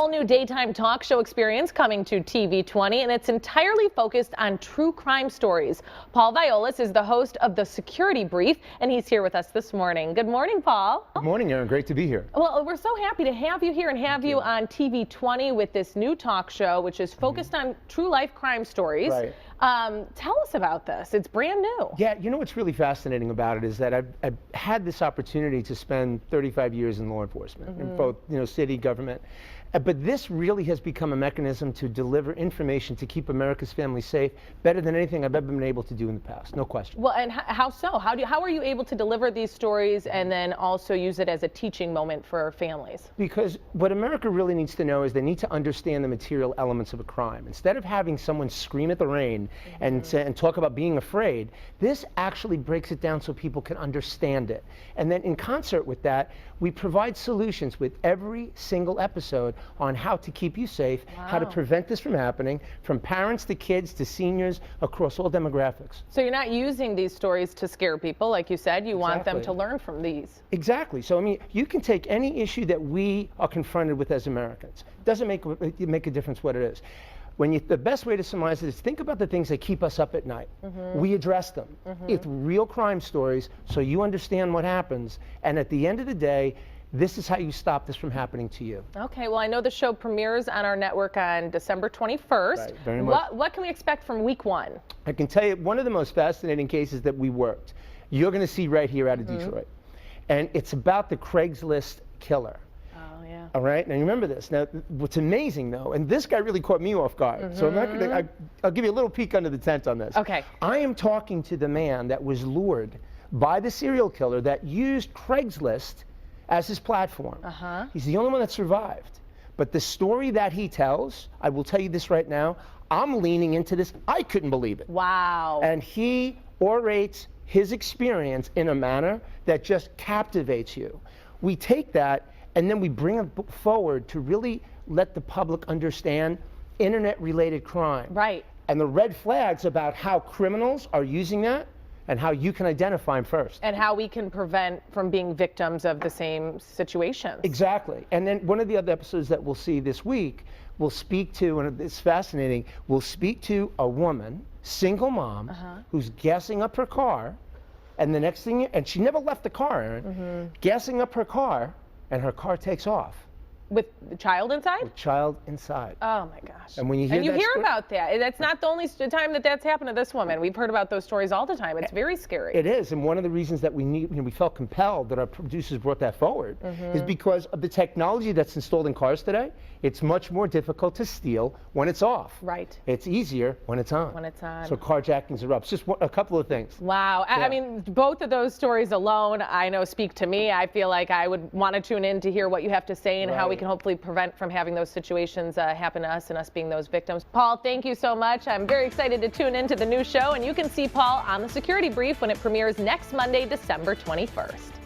all-new daytime talk show experience coming to TV-20, and it's entirely focused on true crime stories. Paul Violas is the host of The Security Brief, and he's here with us this morning. Good morning, Paul. Good morning, Erin. Great to be here. Well, we're so happy to have you here and have you on TV-20 with this new talk show, which is focused on true-life crime stories. Right. Tell us about this. It's brand new. Yeah, you know what's really fascinating about it is that I've had this opportunity to spend 35 years in law enforcement, in both city, government. But this really has become a mechanism to deliver information to keep America's families safe better than anything I've ever been able to do in the past, no question. Well, and how so? How are you able to deliver these stories and then also use it as a teaching moment for families? Because what America really needs to know is they need to understand the material elements of a crime. Instead of having someone scream at the rain and talk about being afraid, this actually breaks it down so people can understand it. And then in concert with that, we provide solutions with every single episode on how to keep you safe, how to prevent this from happening, from parents to kids to seniors, across all demographics. So you're not using these stories to scare people, like you said. You want them to learn from these. Exactly. So, I mean, you can take any issue that we are confronted with as Americans. It doesn't make a difference what it is. The best way to summarize it is think about the things that keep us up at night. We address them. It's real crime stories, so you understand what happens. And at the end of the day, this is how you stop this from happening to you. Okay, well, I know the show premieres on our network on December 21st. Right, very much. What can we expect from week one? I can tell you one of the most fascinating cases that we worked, you're going to see right here out of Detroit. And it's about the Craigslist killer. All right, now you remember this. Now, what's amazing though, and this guy really caught me off guard, so I'm not gonna, I'll give you a little peek under the tent on this. Okay. I am talking to the man that was lured by the serial killer that used Craigslist as his platform. He's the only one that survived. But the story that he tells, I will tell you this right now, I'm leaning into this. I couldn't believe it. Wow. And he orates his experience in a manner that just captivates you. We take that and then we bring it forward to really let the public understand internet-related crime. Right. And the red flags about how criminals are using that and how you can identify them first. And how we can prevent from being victims of the same situations. Exactly. And then one of the other episodes that we'll see this week, we'll speak to, and it's fascinating, we'll speak to a woman, single mom, who's gassing up her car, and the next thing, and she never left the car, Erin, gassing up her car, and her car takes off. With the child inside? With child inside. Oh my gosh. And when you hear about that. That's not the only time that that's happened to this woman. We've heard about those stories all the time. It's very scary. It is, and one of the reasons that we felt compelled that our producers brought that forward is because of the technology that's installed in cars today. It's much more difficult to steal when it's off. Right. It's easier when it's on. When it's on. So carjackings are up. Just a couple of things. Wow. Yeah. I mean, both of those stories alone, I know, speak to me. I feel like I would want to tune in to hear what you have to say and how we can hopefully prevent from having those situations happen to us and us being those victims. Paul, thank you so much. I'm very excited to tune into the new show, and you can see Paul on The Security Brief when it premieres next Monday, December 21st.